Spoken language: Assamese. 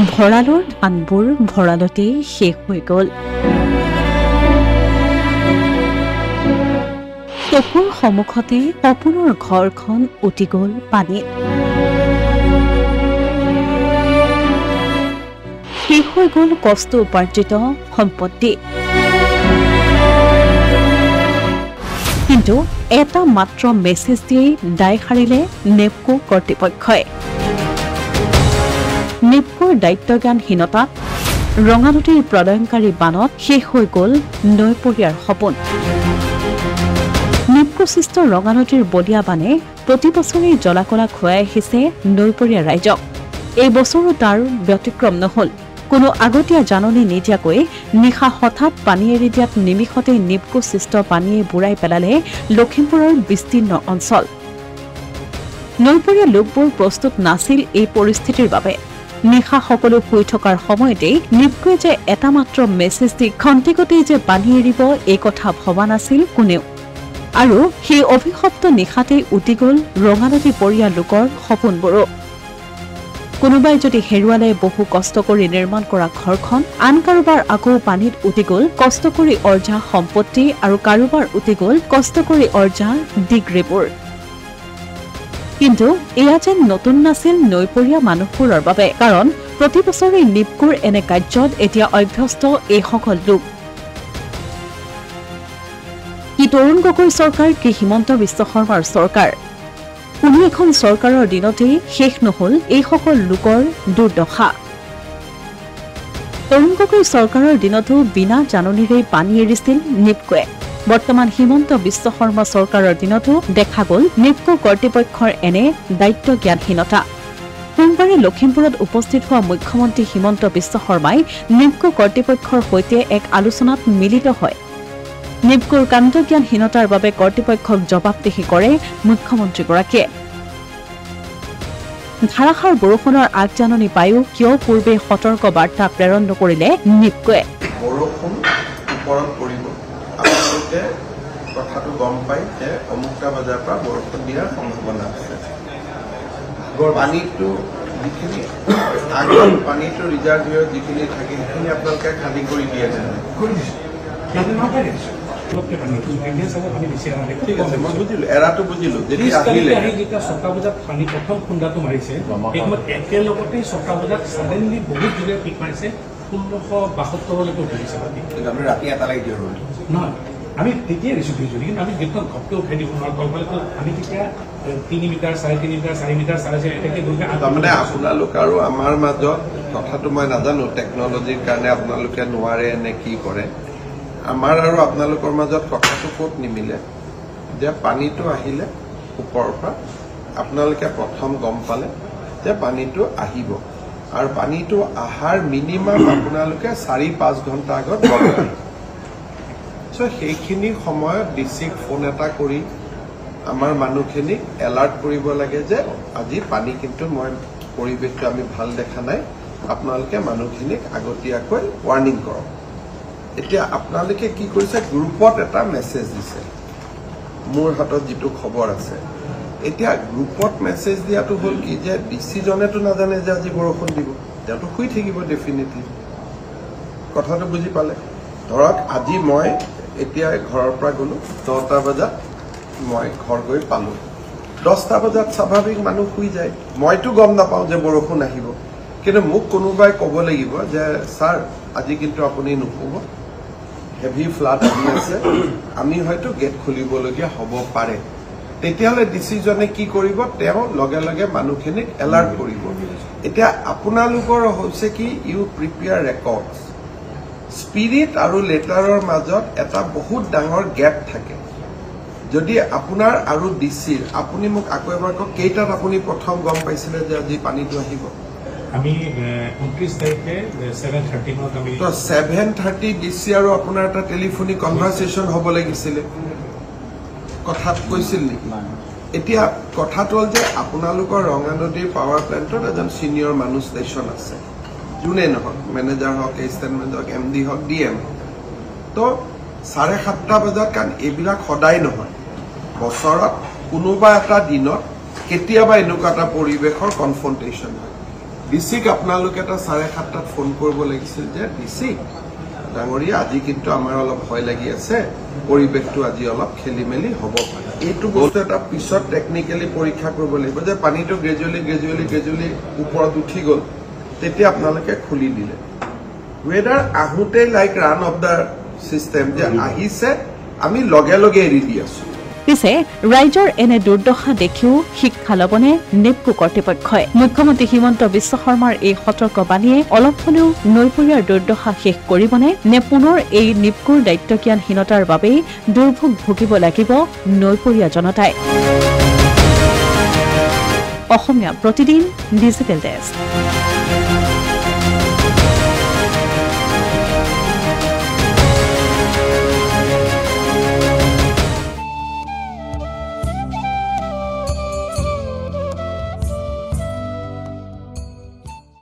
ভঁৰালৰ ধানবোৰ ভঁৰালতেই শেষ হৈ গ'ল। চকুৰ সন্মুখতে সপোনৰ ঘৰখন উটি গ'ল পানীত। শেষ হৈ গ'ল কষ্ট উপাৰ্জিত সম্পত্তি। কিন্তু এটা মাত্ৰ মেছেজ দিয়েই দায় সাৰিলে নেপকো কৰ্তৃপক্ষই। নেপকোৰ দায়িত্বজ্ঞানহীনতাত ৰঙানদীৰ প্ৰলয়ংকাৰী বানত শেষ হৈ গ'ল নৈপৰীয়াৰ সপোন। নেপকোসৃষ্ট ৰঙানদীৰ বলিয়া বানে প্ৰতি বছৰেই জলাকলা খুৱাই আহিছে নৈপৰীয়া ৰাইজক। এই বছৰো তাৰ ব্যতিক্ৰম নহ'ল। কোনো আগতীয়া জাননী নিদিয়াকৈ নিশা হঠাৎ পানী এৰি দিয়াত নিমিষতেই নেপকোসৃষ্ট পানীয়ে বুৰাই পেলালে লখিমপুৰৰ বিস্তীৰ্ণ অঞ্চল। নৈপৰীয়া লোকবোৰ প্ৰস্তুত নাছিল এই পৰিস্থিতিৰ বাবে। নিশা সকলো শুই থকাৰ সময়তেই নেপকোৱে যে এটা মাত্ৰ মেছেজ দি খন্তেকতেই যে পানী এৰিব এই কথা ভবা নাছিল কোনেও। আৰু সেই অভিশপ্ত নিশাতেই উটি গ'ল ৰঙানদী পৰিয়াল লোকৰ সপোনবোৰো। কোনোবাই যদি হেৰুৱালে বহু কষ্ট কৰি নিৰ্মাণ কৰা ঘৰখন, আন কাৰোবাৰ আকৌ পানীত উটি গ'ল কষ্ট কৰি অৰ্জা সম্পত্তি, আৰু কাৰোবাৰ উটি গ'ল কষ্ট কৰি অৰ্জা ডিগ্ৰীবোৰ। কিন্তু এয়া যেন নতুন নাছিল নৈপৰীয়া মানুহবোৰৰ বাবে, কাৰণ প্ৰতি বছৰে নেপকোৰ এনে কাৰ্যত এতিয়া অভ্যস্ত এইসকল লোক। কি তৰুণ গগৈ চৰকাৰ, কি হিমন্ত বিশ্ব শৰ্মাৰ চৰকাৰ, কোনো এখন চৰকাৰৰ দিনতেই শেষ নহ'ল এইসকল লোকৰ দুৰ্দশা। তৰুণ গগৈ চৰকাৰৰ দিনতো বিনা জাননীৰেই পানী এৰিছিল নেপকোৱে। বৰ্তমান হিমন্ত বিশ্ব শৰ্মা চৰকাৰৰ দিনতো দেখা গ'ল নেপকো কৰ্তৃপক্ষৰ এনে দায়িত্বজ্ঞানহীনতা। সোমবাৰে লখিমপুৰত উপস্থিত হোৱা মুখ্যমন্ত্ৰী হিমন্ত বিশ্ব শৰ্মাই নেপকো কৰ্তৃপক্ষৰ সৈতে এক আলোচনাত মিলিত হয়। নেপকোৰ কাণ্ডজ্ঞানহীনতাৰ বাবে কৰ্তৃপক্ষক জবাবদিহি কৰে মুখ্যমন্ত্ৰীগৰাকীয়ে। ধাৰাসাৰ বৰষুণৰ আগজাননী পায়ো কিয় পূৰ্বে সতৰ্ক বাৰ্তা প্ৰেৰণ নকৰিলে নেপকোৱে? বৰষুণ ওপৰত পৰিব, আপোনালোকে কথাটো গম পাই যে অমুকটা বজাৰ পৰা বৰষুণ দিয়াৰ সম্ভাৱনা আছে। পানীটো যিখিনি আগত পানীটো ৰিজাৰ্ভ হৈ যিখিনি থাকে সেইখিনি আপোনালোকে খালী কৰি দিয়ে জানো? এৰাটো বুজিলো। ছটা বজাত পানী প্ৰথম খুন্দাটো মাৰিছে, এই সময়ত একেলগতে ছটা বজাত ছাডেনলি বহুত জোৰে পিক মাৰিছে, 1672লৈকে উঠিছে পানী। ৰাতি এটা লাগি দিয়ে নহয়, আমি তেতিয়াই ৰিচিভ কৰিছোঁ, কিন্তু আমি গেটখন ঘপকৈ উঠাই দিব নোৱাৰোঁ। কলপালেতো আমি তেতিয়া 3 মিটাৰ 3.5 মিটাৰ 4 মিটাৰ 4.5 এনেকৈ গৈ তাৰমানে আপোনালোক আৰু আমাৰ মাজত কথাটো মই নাজানো, টেকনলজিৰ কাৰণে আপোনালোকে নোৱাৰে নে কি কৰে। আমাৰ আৰু আপোনালোকৰ মাজত কথাটো ক'ত নিমিলে যে পানীটো আহিলে ওপৰৰ পৰা আপোনালোকে প্ৰথম গম পালে যে পানীটো আহিব, আৰু পানীটো অহাৰ মিনিমাম আপোনালোকে 4-5 ঘণ্টা আগত গম পায়। চ' সেইখিনি সময়ত ডিচিক ফোন এটা কৰি আমাৰ মানুহখিনিক এলাৰ্ট কৰিব লাগে যে আজি পানী কিন্তু মই পৰিৱেশটো আমি ভাল দেখা নাই, আপোনালোকে মানুহখিনিক আগতীয়াকৈ ৱাৰ্ণিং কৰক। এতিয়া আপোনালোকে কি কৰিছে, গ্ৰুপত এটা মেছেজ দিছে, মোৰ হাতত যিটো খবৰ আছে। এতিয়া গ্ৰুপত মেছেজ দিয়াটো হ'ল কি যে ডিচিজনেতো নাজানে যে আজি বৰষুণ দিব, তেওঁতো শুই থাকিব ডেফিনেটলি। কথাটো বুজি পালে? ধৰক আজি মই এতিয়া ঘৰৰ পৰা গ'লো 10টা বজাত, মই ঘৰ গৈ পালোঁ 10টা বজাত স্বাভাৱিক মানুহ শুই যায়, মইতো গম নাপাওঁ যে বৰষুণ আহিব। কিন্তু মোক কোনোবাই ক'ব লাগিব যে ছাৰ আজি কিন্তু আপুনি নুশুব, হেভি ফ্লাড আহি আছে, আমি হয়তো গেট খুলিবলগীয়া হ'ব পাৰে। তেতিয়াহ'লে ডিচিজনে কি কৰিব, তেওঁ লগে লগে মানুহখিনিক এলাৰ্ট কৰিব। এতিয়া আপোনালোকৰ হৈছে কি, ইউ প্ৰিপেয়াৰ ৰেকৰ্ডছ। স্পিৰিট আৰু লেটাৰৰ মাজত এটা বহুত ডাঙৰ গেপ থাকে। যদি আপোনাৰ আৰু ডিচিৰ, আপুনি মোক আকৌ এবাৰ কওক, কেইটাত আপুনি প্ৰথম গম পাইছিলে যে আজি পানীটো আহিব? আমি 29 তাৰিখে 7:30 মানত আমি 7:30 ডিচি আৰু আপোনাৰ এটা টেলিফোনিক কনভাৰ্চেশ্যন হ'ব লাগিছিলে, কথাত কৈছিল নেকি? এতিয়া কথাটো হ'ল যে আপোনালোকৰ ৰঙানদীৰ পাৱাৰ প্লেণ্টত এজন ছিনিয়ৰ মানুহ ষ্টেচন আছে, যোনে নহওক, মেনেজাৰ হওক, এছিষ্টেণ্ট মেনেজাৰ হওক, MD হওক, DM। তো 7:30 বজাত, কাৰণ এইবিলাক সদায় নহয়, বছৰত কোনোবা এটা দিনত কেতিয়াবা এনেকুৱা এটা পৰিৱেশৰ কনফ্ৰণ্টেশ্যন হয়। ডিচিক আপোনালোকে এটা 7:30 ফোন কৰিব লাগিছিল যে ডিচি ডাঙৰীয়া আজি কিন্তু আমাৰ অলপ ভয় লাগি আছে, পৰিৱেশটো আজি অলপ খেলি মেলি হ'ব পাৰে। এইটো বস্তু এটা পিছত টেকনিকেলি পৰীক্ষা কৰিব লাগিব যে পানীটো গ্ৰেজুৱেলি ওপৰত উঠি গ'ল, তেতিয়া আপোনালোকে খুলি দিলে। ৱেডাৰ আহোঁতে like run of the system যে আহিছে আমি লগে লগে এৰি দি আছো। পিছে ৰাইজৰ এনে দুৰ্দশা দেখিও শিক্ষা ল'বনে নেপকো কৰ্তৃপক্ষই? মুখ্যমন্ত্ৰী হিমন্ত বিশ্ব শৰ্মাৰ এই সতৰ্কবাণীয়ে অলপ হলেও নৈপৰীয়াৰ দুৰ্দশা শেষ কৰিবনে, নে পুনৰ এই নেপকোৰ দায়িত্বজ্ঞানহীনতাৰ বাবেই দুৰ্ভোগ ভুগিব লাগিব নৈপৰীয়া জনতাই? Asomiya Pratidin digital desk.